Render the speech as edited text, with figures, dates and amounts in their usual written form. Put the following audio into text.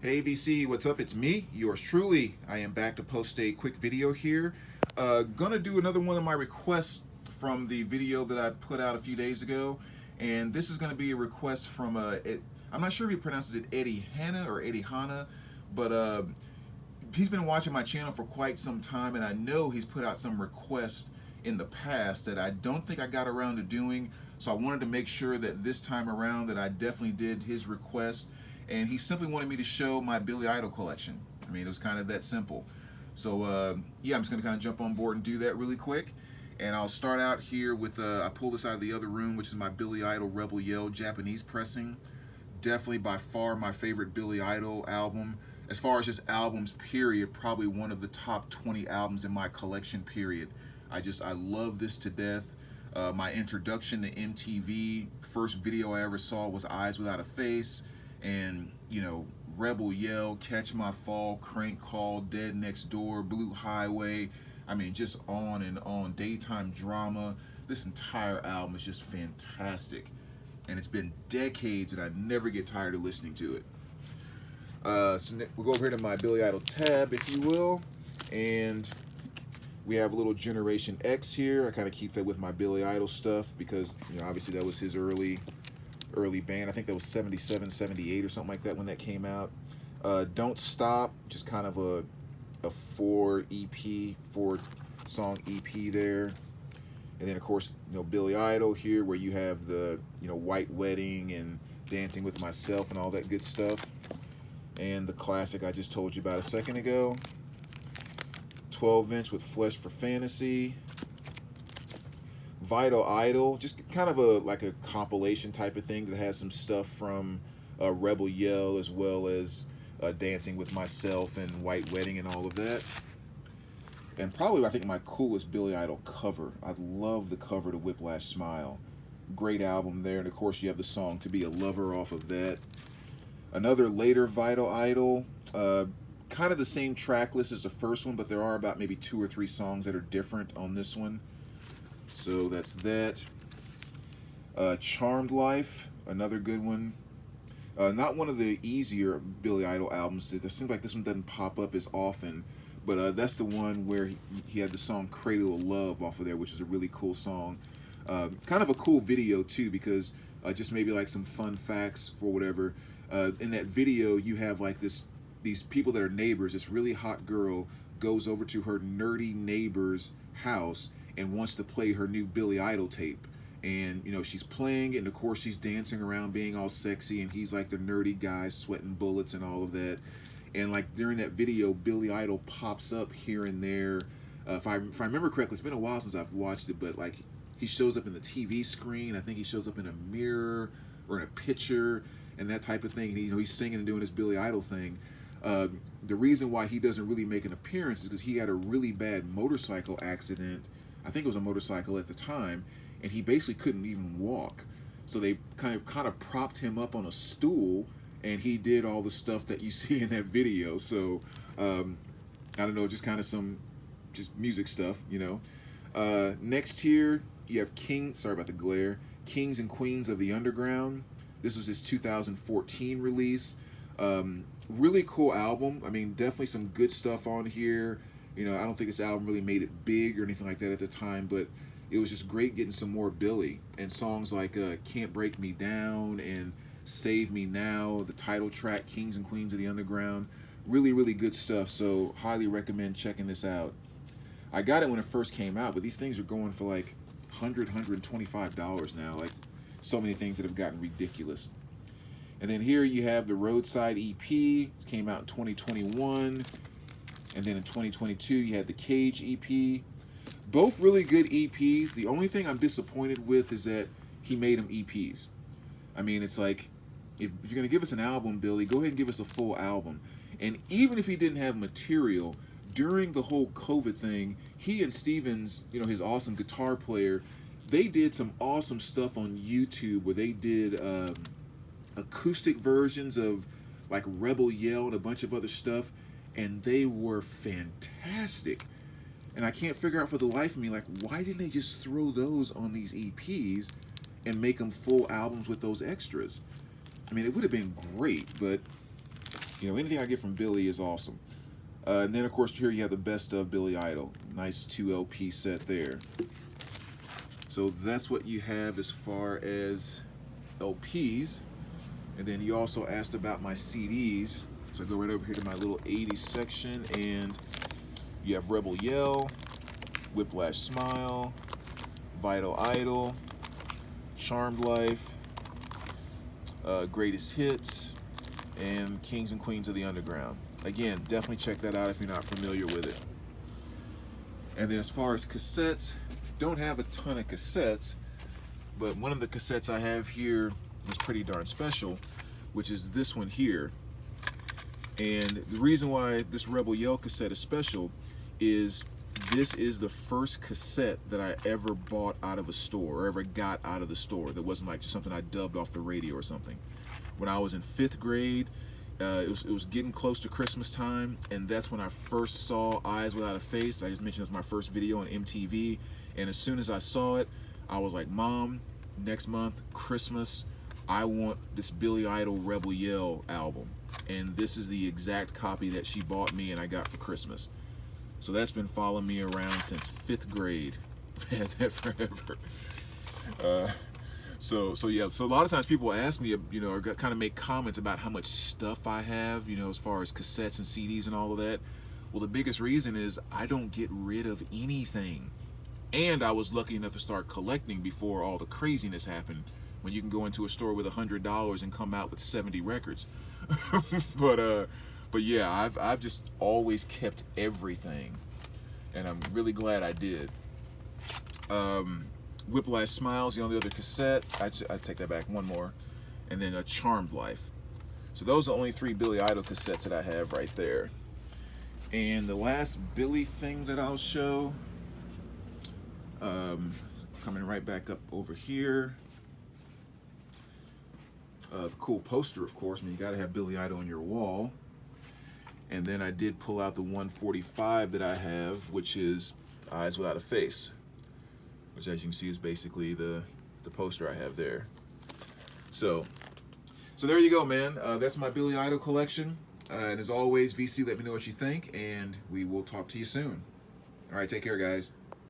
Hey VC, what's up? It's me, yours truly. I am back to post a quick video here. Gonna do another one of my requests from the video that I put out a few days ago. And this is gonna be a request from, I'm not sure if he pronounces it Eddie Hanna or Eddie Hanna, but he's been watching my channel for quite some time, and I know he's put out some requests in the past that I don't think I got around to doing. So I wanted to make sure that this time around that I definitely did his request. And he simply wanted me to show my Billy Idol collection. I mean, it was kind of that simple. So yeah, I'm just gonna kind of jump on board and do that really quick. And I'll start out here with, I pulled this out of the other room, which is my Billy Idol Rebel Yell Japanese pressing. Definitely by far my favorite Billy Idol album. As far as just albums, period, probably one of the top 20 albums in my collection, period. I love this to death. My introduction to MTV, first video I ever saw was Eyes Without a Face, and Rebel Yell, Catch My Fall, Crank Call, Dead Next Door, Blue Highway. I mean, just on and on. Daytime Drama. This entire album is just fantastic, and it's been decades and I never get tired of listening to it. So we'll go over here to my Billy Idol tab, if you will, and we have a little Generation X here. I kind of keep that with my Billy Idol stuff because obviously that was his early band. I think that was 77, 78 or something like that when that came out. Don't Stop, just kind of a four song EP there. And then of course, Billy Idol here, where you have the White Wedding and Dancing with Myself and all that good stuff. And the classic I just told you about a second ago, 12-inch with Flesh for Fantasy. Vital Idol, just kind of like a compilation type of thing that has some stuff from Rebel Yell, as well as Dancing with Myself and White Wedding and all of that. And probably, I think, my coolest Billy Idol cover. I love the cover to Whiplash Smile. Great album there. And of course, you have the song To Be a Lover off of that. Another later Vital Idol, kind of the same track list as the first one, but there are about maybe 2 or 3 songs that are different on this one. So that's that. Charmed Life, another good one. Not one of the easier Billy Idol albums. It seems like this one doesn't pop up as often, but that's the one where he had the song Cradle of Love off of there, which is a really cool song. Kind of a cool video too, because just maybe like some fun facts for whatever. In that video, you have like these people that are neighbors. This really hot girl goes over to her nerdy neighbor's house and wants to play her new Billy Idol tape. And she's playing, and of course she's dancing around being all sexy, and he's like the nerdy guy sweating bullets and all of that. And like during that video, Billy Idol pops up here and there. If I remember correctly, it's been a while since I've watched it, but like he shows up in the TV screen. I think he shows up in a mirror or in a picture and that type of thing. And he's singing and doing his Billy Idol thing. The reason why he doesn't really make an appearance is because he had a really bad motorcycle accident. I think it was a motorcycle at the time, and he basically couldn't even walk. So they kind of propped him up on a stool, and he did all the stuff that you see in that video. So I don't know, just kind of some music stuff, Next here you have sorry about the glare, Kings and Queens of the Underground. This was his 2014 release. Really cool album. I mean, definitely some good stuff on here. I don't think this album really made it big or anything like that at the time, but it was just great getting some more Billy. And songs like Can't Break Me Down and Save Me Now, the title track, Kings and Queens of the Underground. Really, really good stuff, so highly recommend checking this out. I got it when it first came out, but these things are going for like $100, $125 now. Like, so many things that have gotten ridiculous. And then here you have the Roadside EP. It came out in 2021. And then in 2022, you had the Cage EP. Both really good EPs. The only thing I'm disappointed with is that he made them EPs. I mean, it's like, if you're going to give us an album, Billy, go ahead and give us a full album. And even if he didn't have material, during the whole COVID thing, he and Stevens, his awesome guitar player, they did some awesome stuff on YouTube where they did acoustic versions of like Rebel Yell and a bunch of other stuff, and they were fantastic. And I can't figure out for the life of me, like, why didn't they just throw those on these EPs and make them full albums with those extras? I mean, it would have been great, but You know, anything I get from Billy is awesome. And then, of course, here you have the Best of Billy Idol. Nice 2 LP set there. So that's what you have as far as LPs. And then you also asked about my CDs. So I go right over here to my little 80s section, and you have Rebel Yell, Whiplash Smile, Vital Idol, Charmed Life, Greatest Hits, and Kings and Queens of the Underground. Again, definitely check that out if you're not familiar with it. And then as far as cassettes, don't have a ton of cassettes, but one of the cassettes I have here is pretty darn special, which is this one here. And the reason why this Rebel Yell cassette is special is this is the first cassette that I ever bought out of a store, or ever got out of the store. That wasn't like just something I dubbed off the radio or something. When I was in 5th grade, it was getting close to Christmas time, and that's when I first saw Eyes Without a Face. I just mentioned it's my first video on MTV, and as soon as I saw it, I was like, Mom, next month, Christmas, I want this Billy Idol Rebel Yell album. And this is the exact copy that she bought me and I got for Christmas. So that's been following me around since 5th grade. I've had that forever. So yeah, so a lot of times people ask me, you know, or kind of make comments about how much stuff I have, you know, as far as cassettes and CDs and all of that. Well, the biggest reason is I don't get rid of anything. And I was lucky enough to start collecting before all the craziness happened, when you can go into a store with $100 and come out with 70 records. But yeah, I've just always kept everything, and I'm really glad I did. Whiplash Smiles, the only other cassette. I take that back, one more, and then a Charmed Life. So those are the only 3 Billy Idol cassettes that I have right there. And the last Billy thing that I'll show, coming right back up over here. Cool poster, of course. I mean, you got to have Billy Idol on your wall. And then I did pull out the 145 that I have, which is Eyes Without a Face, which, as you can see, is basically the poster I have there. So there you go, man. That's my Billy Idol collection. And as always, VC, let me know what you think, and we will talk to you soon. All right, take care, guys.